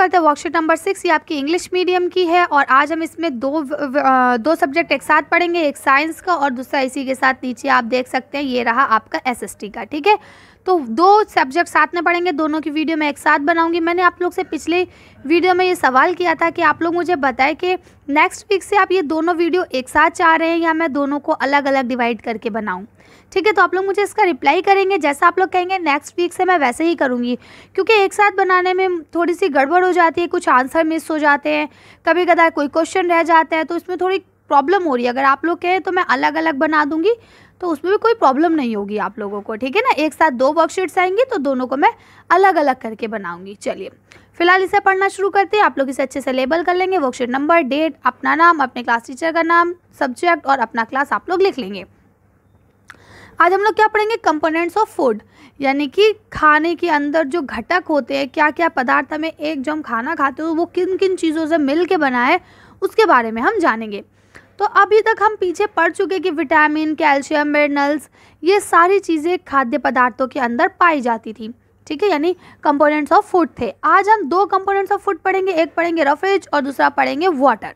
करते हैं worksheet number 6। ये आपकी इंग्लिश मीडियम की है और आज हम इसमें दो सब्जेक्ट एक साथ पढ़ेंगे, एक साइंस का और दूसरा इसी के साथ नीचे आप देख सकते हैं ये रहा आपका एसएसटी का। ठीक है, तो दो सब्जेक्ट साथ में पढ़ेंगे, दोनों की वीडियो मैं एक साथ बनाऊंगी। मैंने आप लोग से पिछले वीडियो में ये सवाल किया था कि आप लोग मुझे बताएं कि नेक्स्ट वीक से आप ये दोनों वीडियो एक साथ चाह रहे हैं या मैं दोनों को अलग अलग डिवाइड करके बनाऊं। ठीक है, तो आप लोग मुझे इसका रिप्लाई करेंगे, जैसा आप लोग कहेंगे नेक्स्ट वीक से मैं वैसे ही करूँगी, क्योंकि एक साथ बनाने में थोड़ी सी गड़बड़ हो जाती है, कुछ आंसर मिस हो जाते हैं, कभी कदार कोई क्वेश्चन रह जाता है, तो इसमें थोड़ी प्रॉब्लम हो रही है। अगर आप लोग कहें तो मैं अलग अलग बना दूंगी, तो उसमें भी कोई प्रॉब्लम नहीं होगी आप लोगों को। ठीक है ना, एक साथ दो वर्कशीट्स आएंगी तो दोनों को मैं अलग अलग करके बनाऊंगी। चलिए फिलहाल इसे पढ़ना शुरू करते हैं। आप लोग इसे अच्छे से लेबल कर लेंगे, वर्कशीट नंबर, डेट, अपना नाम, अपने क्लास टीचर का नाम, सब्जेक्ट और अपना क्लास आप लोग लिख लेंगे। आज हम लोग क्या पढ़ेंगे, कंपोनेंट्स ऑफ फूड, यानी कि खाने के अंदर जो घटक होते हैं, क्या क्या पदार्थ हमें एक जो हम खाना खाते हो वो किन किन चीज़ों से मिल के बना है उसके बारे में हम जानेंगे। तो अभी तक हम पीछे पढ़ चुके कि विटामिन, कैल्शियम, मिनरल्स, ये सारी चीज़ें खाद्य पदार्थों के अंदर पाई जाती थी। ठीक है, यानी कंपोनेंट्स ऑफ फूड थे। आज हम दो कंपोनेंट्स ऑफ फूड पढ़ेंगे, एक पढ़ेंगे रफेज और दूसरा पढ़ेंगे वाटर।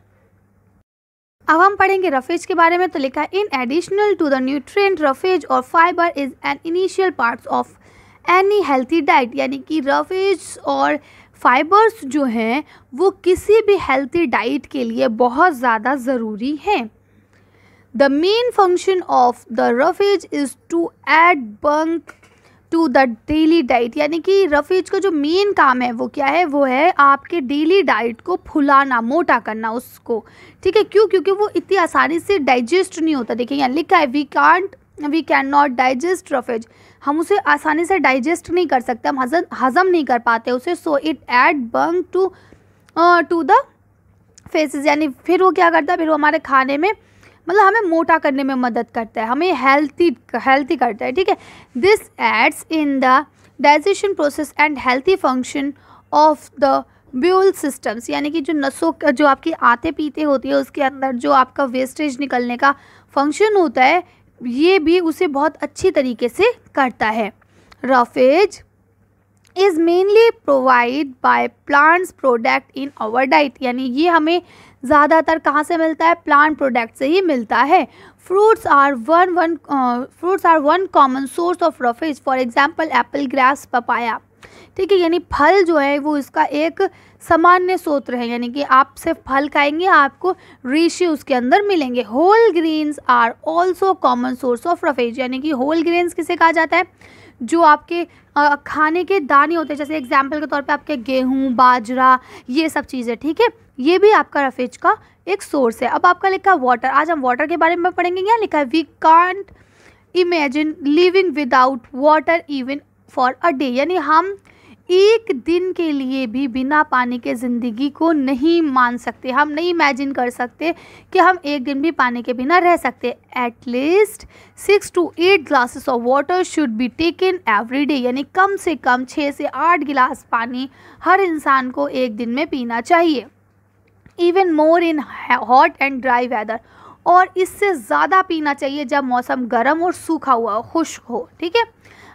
अब हम पढ़ेंगे रफेज के बारे में। तो लिखा है in additional to the nutrient roughage और fibre is an initial parts of any healthy diet, यानी कि रफेज और फाइबर्स जो हैं वो किसी भी हेल्थी डाइट के लिए बहुत ज़्यादा ज़रूरी हैं। The main function of the roughage is to add bulk to the daily diet, यानी कि रफेज का जो मेन काम है वो क्या है, वो है आपके डेली डाइट को फुलाना, मोटा करना उसको। ठीक है, क्यों, क्योंकि वो इतनी आसानी से डाइजेस्ट नहीं होता। देखिए यहाँ लिखा है we can not digest roughage, हम उसे आसानी से डाइजेस्ट नहीं कर सकते, हम हजम नहीं कर पाते उसे। So it add bulk to the faeces, यानी फिर वो क्या करता है, फिर वो हमारे खाने में मतलब हमें मोटा करने में मदद करता है, हमें हेल्थी करता है। ठीक है, this aids in the digestion process and healthy function of the bowel systems, यानी कि जो नसों का जो आपकी आते पीते होती है उसके अंदर जो आपका वेस्टेज निकलने का फंक्शन होता है, ये भी उसे बहुत अच्छी तरीके से करता है। Roughage is mainly provide by plants product in our diet, यानी ये हमें ज़्यादातर कहाँ से मिलता है, प्लांट प्रोडक्ट से ही मिलता है। Fruits are one common source of roughage, for example apple, grapes, papaya. ठीक है, यानी फल जो है वो इसका एक सामान्य स्रोत है, यानी कि आप सिर्फ फल खाएंगे आपको रेशे उसके अंदर मिलेंगे। Whole grains are also common source of roughage, यानी कि होल ग्रेन्स किसे कहा जाता है, जो आपके खाने के दाने होते हैं, जैसे एग्जाम्पल के तौर पे आपके गेहूँ, बाजरा, ये सब चीज़ें। ठीक है, ये भी आपका रफेज का एक सोर्स है। अब आपका लिखा है वाटर, आज हम वाटर के बारे में पढ़ेंगे। क्या लिखा है, we can't imagine living without water even for a day, यानी हम एक दिन के लिए भी बिना पानी के ज़िंदगी को नहीं मान सकते, हम नहीं इमेजिन कर सकते कि हम एक दिन भी पानी के बिना रह सकते। At least 6 to 8 glasses of water should be taken every day, यानी कम से कम 6 से 8 गिलास पानी हर इंसान को एक दिन में पीना चाहिए। Even more in hot and dry weather, और इससे ज़्यादा पीना चाहिए जब मौसम गर्म और सूखा हुआ हो, खुश्क हो। ठीक है,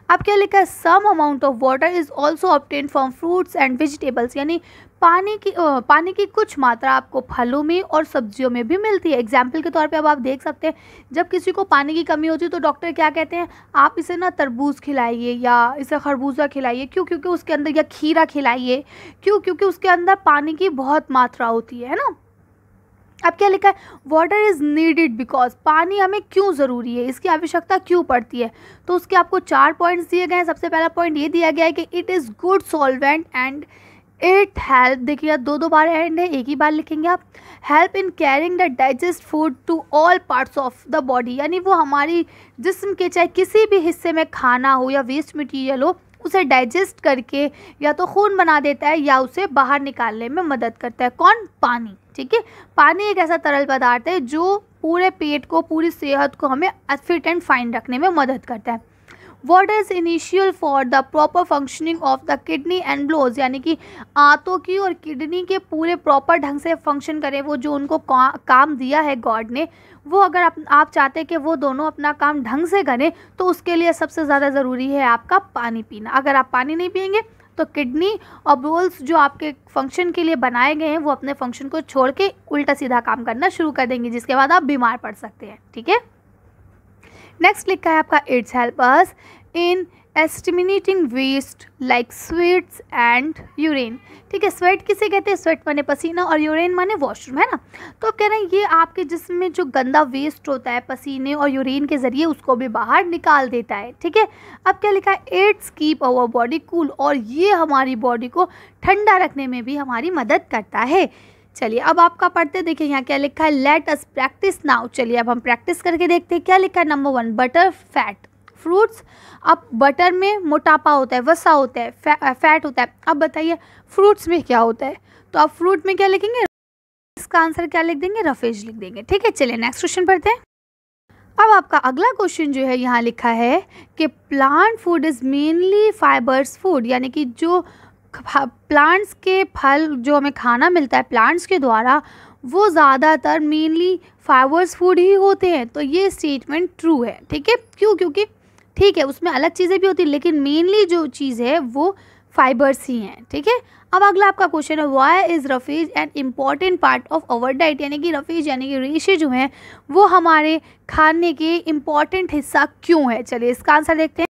अब क्या लिखा है, some amount of water is also obtain from fruits and vegetables, यानी पानी की कुछ मात्रा आपको फलों में और सब्जियों में भी मिलती है। एग्जाम्पल के तौर पे अब आप देख सकते हैं जब किसी को पानी की कमी होती है तो डॉक्टर क्या कहते हैं, आप इसे ना तरबूज खिलाइए या इसे खरबूजा खिलाइए, क्यों, क्योंकि उसके अंदर, या खीरा खिलाइए, क्यों, क्योंकि उसके अंदर पानी की बहुत मात्रा होती है ना। अब क्या लिखा है, वाटर इज़ नीडेड बिकॉज, पानी हमें क्यों ज़रूरी है, इसकी आवश्यकता क्यों पड़ती है, तो उसके आपको 4 पॉइंट्स दिए गए हैं। सबसे पहला पॉइंट ये दिया गया है कि it is good solvent and it help, देखिए 2 बार एंड है, एक ही बार लिखेंगे आप, help in carrying the digest food to all parts of the body, यानी वो हमारी जिस्म के चाहे किसी भी हिस्से में खाना हो या वेस्ट मटीरियल हो उसे डाइजेस्ट करके या तो खून बना देता है या उसे बाहर निकालने में मदद करता है। कौन, पानी। ठीक है, पानी एक ऐसा तरल पदार्थ है जो पूरे पेट को, पूरी सेहत को हमें फिट एंड फाइन रखने में मदद करता है। Water is initial for the proper functioning of the kidney and bowels, यानी कि आंतों की और किडनी के पूरे प्रॉपर ढंग से फंक्शन करें, वो जो उनको काम दिया है गॉड ने, वो अगर आप चाहते हैं कि वो दोनों अपना काम ढंग से करें तो उसके लिए सबसे ज़्यादा ज़रूरी है आपका पानी पीना। अगर आप पानी नहीं पिएंगे तो किडनी और बोल्स जो आपके फंक्शन के लिए बनाए गए हैं वो अपने फंक्शन को छोड़ के उल्टा सीधा काम करना शुरू कर देंगे, जिसके बाद आप बीमार पड़ सकते हैं। ठीक है, नेक्स्ट लिखा है आपका it's help us in eliminating waste like sweats and urine. ठीक है, स्वेट किसे कहते हैं? स्वेट माने पसीना और यूरिन माने वॉशरूम, है ना। तो अब कह रहे हैं ये आपके जिस्म में जो गंदा वेस्ट होता है पसीने और यूरिन के ज़रिए उसको भी बाहर निकाल देता है। ठीक है, अब क्या लिखा है? It's keep our body cool, और ये हमारी बॉडी को ठंडा रखने में भी हमारी मदद करता है। चलिए अब आपका पढ़ते देखिए यहाँ क्या लिखा है, लेट अस प्रैक्टिस नाउ। चलिए अब हम प्रैक्टिस करके देखते हैं क्या लिखा है। Number 1, butter fat fruits. अब बटर में मोटापा होता है, वसा होता है, फैट होता है। अब बताइए फ्रूट्स में क्या होता है? तो आप फ्रूट में क्या लिखेंगे? इसका आंसर क्या लिख देंगे? रफेज लिख देंगे। ठीक है, चलिए नेक्स्ट क्वेश्चन पढ़ते हैं। अब आपका अगला क्वेश्चन जो है यहाँ लिखा है कि plant food is mainly fibres food, यानी कि जो प्लांट्स के फल जो हमें खाना मिलता है प्लांट्स के द्वारा वो ज़्यादातर मेनली फाइबर्स फूड ही होते हैं। तो ये स्टेटमेंट ट्रू है। ठीक है, क्यों? क्योंकि ठीक है उसमें अलग चीज़ें भी होती हैं लेकिन मेनली जो चीज़ है वो फाइबर्स ही हैं। ठीक है, अब अगला आपका क्वेश्चन है why is roughage an important part of our diet, यानी कि रफेज यानी कि रेशे जो हैं वो हमारे खाने के इम्पॉर्टेंट हिस्सा क्यों है। चलिए इसका आंसर देखते हैं।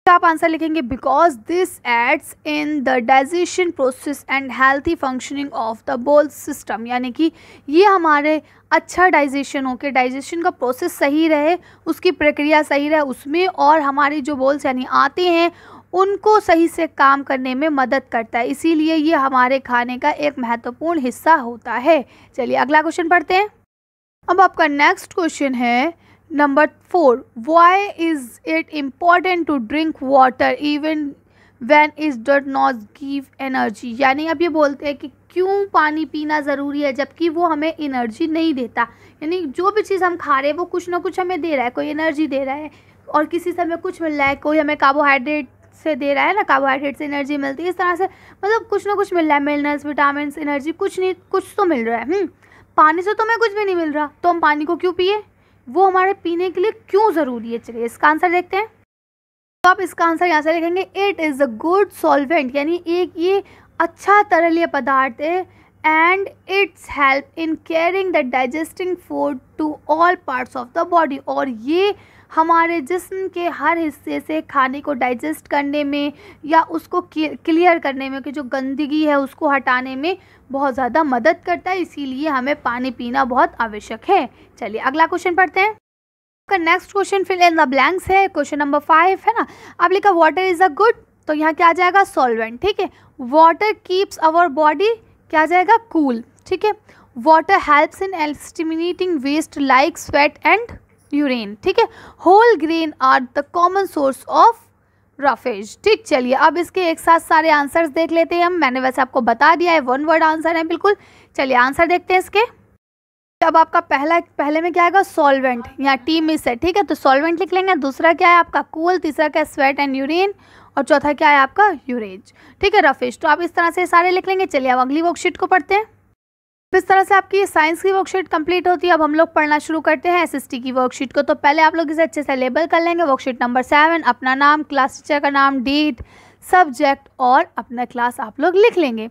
आप आंसर लिखेंगे because this aids in the digestion process and healthy functioning of the bowel system, यानी कि ये हमारे अच्छा डाइजेशन हो के डाइजेशन का प्रोसेस सही रहे, उसकी प्रक्रिया सही रहे उसमें, और हमारी जो बोल्स यानी आते हैं उनको सही से काम करने में मदद करता है, इसीलिए ये हमारे खाने का एक महत्वपूर्ण हिस्सा होता है। चलिए अगला क्वेश्चन पढ़ते हैं। अब आपका नेक्स्ट क्वेश्चन है number 4, why is it important to drink water even when it does not give energy, यानी अब ये बोलते हैं कि क्यों पानी पीना ज़रूरी है जबकि वो हमें एनर्जी नहीं देता। यानी जो भी चीज़ हम खा रहे हैं वो कुछ ना कुछ हमें दे रहा है, कोई एनर्जी दे रहा है और किसी से हमें कुछ मिल रहा है, कोई हमें कार्बोहाइड्रेट से दे रहा है ना, कार्बोहाइड्रेट से एनर्जी मिलती है, इस तरह से मतलब कुछ ना कुछ मिल रहा है, मिनरल्स विटामिन एनर्जी कुछ नहीं कुछ तो मिल रहा है। पानी से तो हमें कुछ भी नहीं मिल रहा, तो हम पानी को क्यों पिए? वो हमारे पीने के लिए क्यों ज़रूरी है? चलिए इसका आंसर देखते हैं। तो आप इसका आंसर यहाँ से लिखेंगे it is a good solvent, यानी एक ये अच्छा तरलीय पदार्थ है and it's help in carrying the digesting food to all parts of the body, और ये हमारे जिस्म के हर हिस्से से खाने को डाइजेस्ट करने में या उसको क्लियर करने में, कि जो गंदगी है उसको हटाने में बहुत ज़्यादा मदद करता है, इसीलिए हमें पानी पीना बहुत आवश्यक है। चलिए अगला क्वेश्चन पढ़ते हैं। आपका next question fill in the blanks है, क्वेश्चन नंबर 5 है ना। अब लिखा वाटर इज़ अ गुड, तो यहाँ क्या आ जाएगा? सॉल्वेंट। ठीक है, वाटर कीप्स आवर बॉडी क्या आ जाएगा? कूल। ठीक है, water helps in eliminating waste like sweat and urine. ठीक है, whole grain are the common source of roughage. ठीक, चलिए अब इसके एक साथ सारे आंसर्स देख लेते हैं हम। मैंने वैसे आपको बता दिया है, 1 वर्ड आंसर है बिल्कुल। चलिए आंसर देखते हैं इसके। अब आपका पहले में क्या आएगा? सॉल्वेंट, यहाँ टी मिस है। ठीक है, तो सॉल्वेंट लिख लेंगे। दूसरा क्या है आपका? कूल। तीसरा क्या है? Sweat and urine. और चौथा क्या है आपका? यूरेज। ठीक है, रफेज। तो आप इस तरह से सारे लिख लेंगे। चलिए अब अगली वर्कशीट को पढ़ते हैं। इस तरह से आपकी ये साइंस की वर्कशीट कंप्लीट होती है। अब हम लोग पढ़ना शुरू करते हैं एसएसटी की वर्कशीट को। तो पहले आप लोग इसे अच्छे से लेबल कर लेंगे। वर्कशीट नंबर 7, अपना नाम, क्लास टीचर का नाम, डेट, सब्जेक्ट और अपना क्लास आप लोग लिख लेंगे।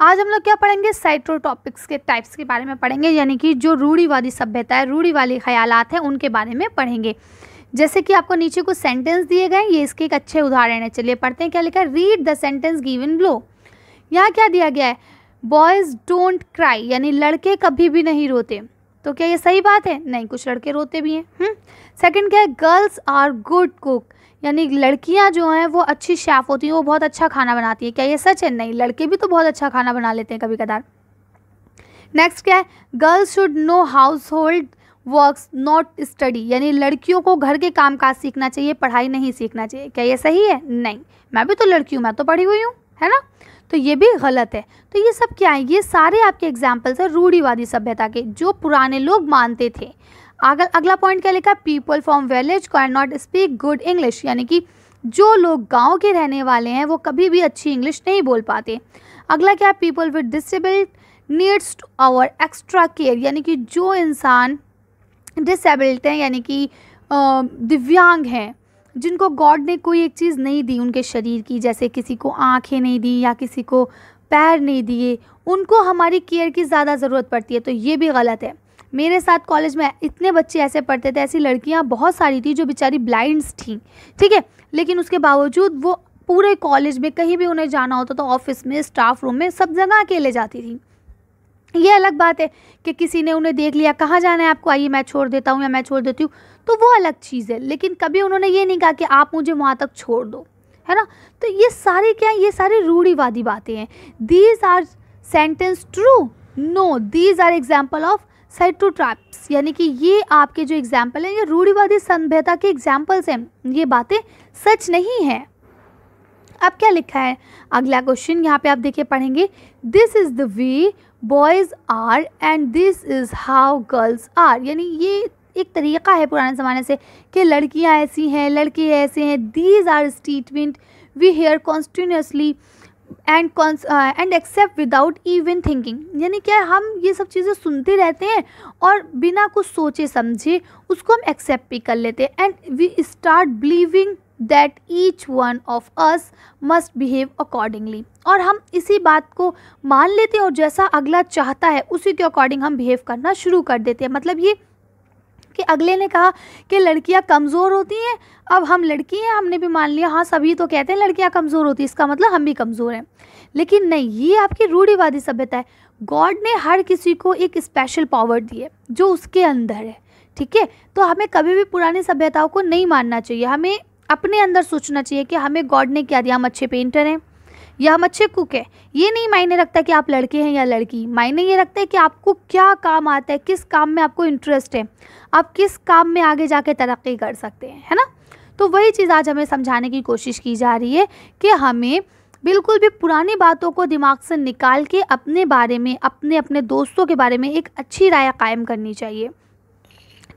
आज हम लोग क्या पढ़ेंगे? साइट्रो टॉपिक्स के टाइप्स के बारे में पढ़ेंगे, यानी कि जो रूढ़िवादी सभ्यता है, रूढ़िवादी ख्यालात हैं, उनके बारे में पढ़ेंगे। जैसे कि आपको नीचे कुछ सेंटेंस दिए गए, ये इसके एक अच्छे उदाहरण है। चलिए पढ़ते हैं क्या लिखा है। Read the sentence given below. यहाँ क्या दिया गया है? बॉयज़ डोंट क्राई, यानी लड़के कभी भी नहीं रोते। तो क्या ये सही बात है? नहीं, कुछ लड़के रोते भी हैं। सेकंड क्या है? गर्ल्स आर गुड कुक, यानी लड़कियां जो हैं वो अच्छी शेफ होती हैं, वो बहुत अच्छा खाना बनाती हैं। क्या ये सच है? नहीं, लड़के भी तो बहुत अच्छा खाना बना लेते हैं कभी कदार। नेक्स्ट क्या है? Girls should know house hold works not study, यानी लड़कियों को घर के काम काज सीखना चाहिए, पढ़ाई नहीं सीखना चाहिए। क्या ये सही है? नहीं, मैं भी तो लड़की हूँ, मैं तो पढ़ी हुई हूँ, है ना। तो ये भी गलत है। तो ये सब क्या है? ये सारे आपके एग्जाम्पल्स हैं रूढ़िवादी सभ्यता के, जो पुराने लोग मानते थे। अगला पॉइंट क्या लिखा? People from village can not speak good English, यानी कि जो लोग गांव के रहने वाले हैं वो कभी भी अच्छी इंग्लिश नहीं बोल पाते। अगला क्या? People with disability needs hour extra care, यानी कि जो इंसान डिसेबिलिटी हैं, यानी कि दिव्यांग हैं, जिनको गॉड ने कोई एक चीज़ नहीं दी उनके शरीर की, जैसे किसी को आँखें नहीं दी या किसी को पैर नहीं दिए, उनको हमारी केयर की ज़्यादा ज़रूरत पड़ती है, तो ये भी गलत है। मेरे साथ कॉलेज में इतने बच्चे ऐसे पढ़ते थे, ऐसी लड़कियां बहुत सारी थी जो बेचारी ब्लाइंड्स थी, ठीक है, लेकिन उसके बावजूद वो पूरे कॉलेज में कहीं भी उन्हें जाना होता तो ऑफिस में, स्टाफ रूम में, सब जगह अकेले जाती थी। ये अलग बात है कि किसी ने उन्हें देख लिया, कहाँ जाना है आपको, आइए मैं छोड़ देता हूँ या मैं छोड़ देती हूँ, तो वो अलग चीज़ है, लेकिन कभी उन्होंने ये नहीं कहा कि आप मुझे वहाँ तक छोड़ दो, है ना। तो ये सारी क्या, ये सारी रूढ़िवादी बातें हैं। These are sentence true? No, these are example of stereotypes, यानी कि ये आपके जो एग्जाम्पल हैं ये रूढ़िवादी सभ्यता के एग्जाम्पल्स हैं, ये बातें सच नहीं है। अब क्या लिखा है अगला क्वेश्चन, यहाँ पे आप देखिए पढ़ेंगे, this is the way boys are and this is how girls are, यानी ये एक तरीका है पुराने ज़माने से कि लड़कियाँ ऐसी हैं, लड़के ऐसे हैं। These are statement we hear continuously and accept without even thinking, यानी क्या हम ये सब चीज़ें सुनते रहते हैं और बिना कुछ सोचे समझे उसको हम एक्सेप्ट भी कर लेते हैं। And we start believing that each one of us must behave accordingly, और हम इसी बात को मान लेते हैं और जैसा अगला चाहता है उसी के अकॉर्डिंग हम बिहेव करना शुरू कर देते हैं। मतलब ये कि अगले ने कहा कि लड़कियां कमज़ोर होती हैं, अब हम लड़की हैं, हमने भी मान लिया, हाँ सभी तो कहते हैं लड़कियां कमज़ोर होती हैं, इसका मतलब हम भी कमज़ोर हैं। लेकिन नहीं, ये आपकी रूढ़िवादी सभ्यता है। गॉड ने हर किसी को एक स्पेशल पावर दी है जो उसके अंदर है, ठीक है। तो हमें कभी भी पुरानी सभ्यताओं को नहीं मानना चाहिए, हमें अपने अंदर सोचना चाहिए कि हमें गॉड ने क्या दिया। हम अच्छे पेंटर हैं या हम अच्छे कुक हैं, ये नहीं मायने रखता कि आप लड़के हैं या लड़की, मायने ये रखता है कि आपको क्या काम आता है, किस काम में आपको इंटरेस्ट है, आप किस काम में आगे जाके तरक्की कर सकते हैं, है ना। तो वही चीज़ आज हमें समझाने की कोशिश की जा रही है कि हमें बिल्कुल भी पुरानी बातों को दिमाग से निकाल के अपने बारे में, अपने अपने दोस्तों के बारे में एक अच्छी राय कायम करनी चाहिए,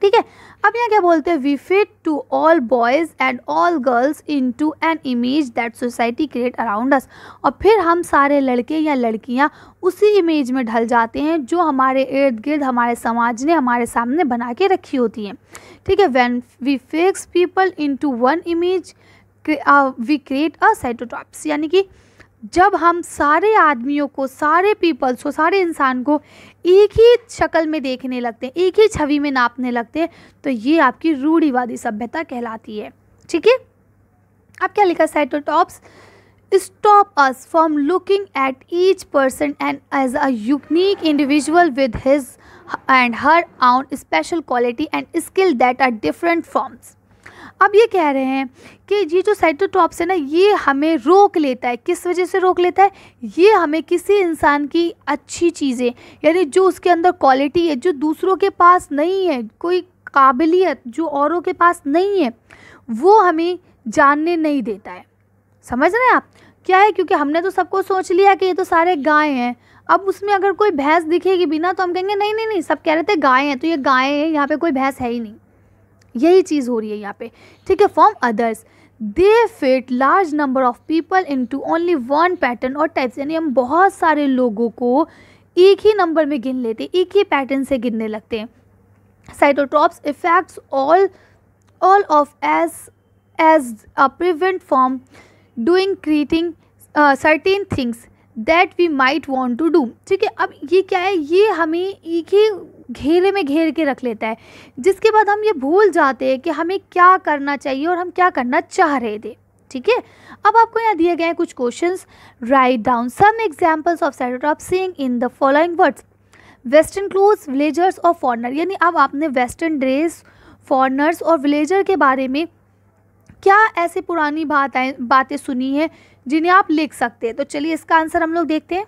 ठीक है। अब यहाँ क्या बोलते हैं, we fit to all boys and all girls into an image that society create around us, और फिर हम सारे लड़के या लड़कियाँ उसी इमेज में ढल जाते हैं जो हमारे इर्द गिर्द हमारे समाज ने हमारे सामने बना के रखी होती हैं, ठीक है। When we fix people into one image we create a stereotypes, यानी कि जब हम सारे आदमियों को, सारे पीपल्स को, सारे इंसान को एक ही शक्ल में देखने लगते हैं, एक ही छवि में नापने लगते हैं, तो ये आपकी रूढ़िवादी सभ्यता कहलाती है, ठीक है। अब क्या लिखा, साइटोट्रैप्स stop us from looking at each person and as a unique individual with his and her own special quality and skill that are different from। अब ये कह रहे हैं कि ये जो साइटोट्रैप्स है ना, ये हमें रोक लेता है। किस वजह से रोक लेता है, ये हमें किसी इंसान की अच्छी चीज़ें, यानी जो उसके अंदर क्वालिटी है जो दूसरों के पास नहीं है, कोई काबिलियत जो औरों के पास नहीं है, वो हमें जानने नहीं देता है। समझ रहे हैं आप क्या है, क्योंकि हमने तो सबको सोच लिया कि ये तो सारे गाय हैं, अब उसमें अगर कोई भैंस दिखेगी भी ना तो हम कहेंगे नहीं नहीं नहीं, सब कह रहे थे गाय हैं तो ये गाय है, यहाँ पे कोई भैंस है ही नहीं। यही चीज़ हो रही है यहाँ पे, ठीक है। From others they fit large number of people into only one pattern और टाइप्स, यानी हम बहुत सारे लोगों को एक ही नंबर में गिन लेते, एक ही पैटर्न से गिनने लगते हैं। Stereotypes effects all of as a prevent from doing creating certain things that we might want to do, ठीक है। अब ये क्या है, ये हमें एक ही घेरे में घेर के रख लेता है, जिसके बाद हम ये भूल जाते हैं कि हमें क्या करना चाहिए और हम क्या करना चाह रहे थे, ठीक है। अब आपको यहाँ दिए गए हैं कुछ questions, write down some examples of stereotype saying in the following words, western clothes, villagers और फॉरनर, यानी अब आपने वेस्टर्न ड्रेस, फॉरनर्स और विलेजर के बारे में क्या ऐसी पुरानी बातें सुनी है जिन्हें आप लिख सकते हैं। तो चलिए इसका आंसर हम लोग देखते हैं।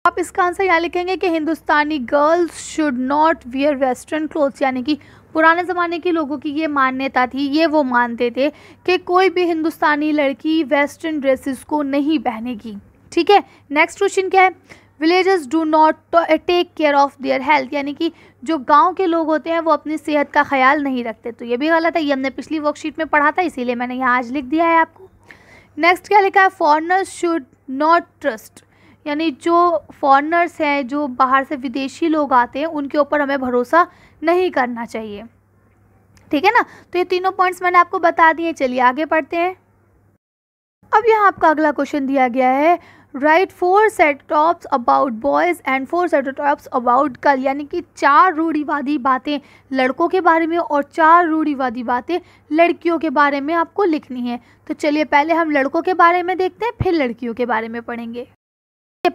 आप इसका आंसर यहाँ लिखेंगे कि Hindustani girls should not wear western clothes, यानी कि पुराने ज़माने के लोगों की ये मान्यता थी, ये वो मानते थे कि कोई भी हिंदुस्तानी लड़की वेस्टर्न ड्रेसेस को नहीं पहनेगी, ठीक है। नेक्स्ट क्वेश्चन क्या है, villagers do not take care of their health, यानी कि जो गांव के लोग होते हैं वो अपनी सेहत का ख्याल नहीं रखते, तो ये भी गलत है, ये हमने पिछली वर्कशीट में पढ़ा था, इसीलिए मैंने यहाँ आज लिख दिया है आपको। नेक्स्ट क्या लिखा है, फॉरनर्स शुड नॉट ट्रस्ट, यानी जो फॉरनर्स हैं, जो बाहर से विदेशी लोग आते हैं, उनके ऊपर हमें भरोसा नहीं करना चाहिए, ठीक है ना। तो ये तीनों पॉइंट्स मैंने आपको बता दिए। चलिए आगे पढ़ते हैं। अब यहाँ आपका अगला क्वेश्चन दिया गया है, write 4 stereotypes about boys and 4 stereotypes about girl, यानी कि 4 रूढ़िवादी बातें लड़कों के बारे में और 4 रूढ़िवादी बातें लड़कियों के बारे में आपको लिखनी है। तो चलिए पहले हम लड़कों के बारे में देखते हैं, फिर लड़कियों के बारे में पढ़ेंगे।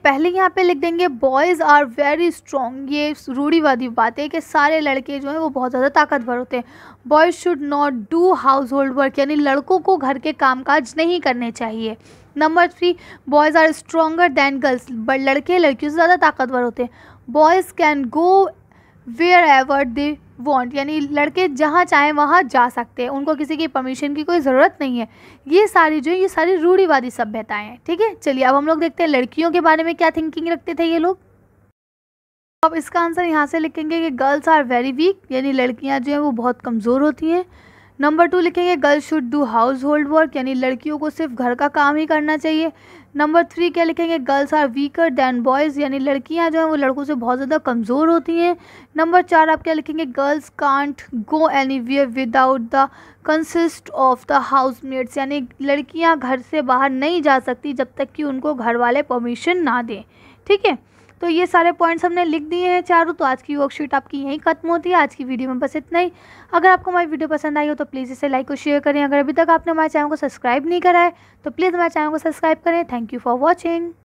पहले यहाँ पे लिख देंगे बॉयज़ आर वेरी स्ट्रॉन्ग। ये रूढ़िवादी बात है कि सारे लड़के जो हैं वो बहुत ज़्यादा ताकतवर होते हैं। Boys should not do household work, यानी लड़कों को घर के कामकाज नहीं करने चाहिए। Number 3, boys are stronger than girls, लड़के लड़कियों से ज़्यादा ताकतवर होते हैं। Boys can go wherever they want, यानी लड़के जहाँ चाहें वहाँ जा सकते हैं, उनको किसी की परमिशन की कोई ज़रूरत नहीं है। ये सारी जो है ये सारी रूढ़िवादी सभ्यताएं हैं। ठीक है, चलिए अब हम लोग देखते हैं लड़कियों के बारे में क्या थिंकिंग रखते थे ये लोग। अब इसका आंसर यहाँ से लिखेंगे कि गर्ल्स आर वेरी वीक, यानी लड़कियाँ जो हैं वो बहुत कमज़ोर होती हैं। नंबर 2 लिखेंगे girls should do household work, यानी लड़कियों को सिर्फ घर का काम ही करना चाहिए। नंबर 3 क्या लिखेंगे, girls are weaker than boys, यानी लड़कियां जो हैं वो लड़कों से बहुत ज़्यादा कमज़ोर होती हैं। नंबर 4 आप क्या लिखेंगे, girls can't go anywhere without the consist of the housemates, यानी लड़कियां घर से बाहर नहीं जा सकती जब तक कि उनको घर वाले परमिशन ना दें। ठीक है, तो ये सारे पॉइंट्स हमने लिख दिए हैं चारों। तो आज की वर्कशीट आपकी यहीं खत्म होती है। आज की वीडियो में बस इतना ही। अगर आपको हमारी वीडियो पसंद आई हो तो प्लीज़ इसे लाइक और शेयर करें। अगर अभी तक आपने हमारे चैनल को सब्सक्राइब नहीं करा है तो प्लीज़ हमारे चैनल को सब्सक्राइब करें। Thank you for watching.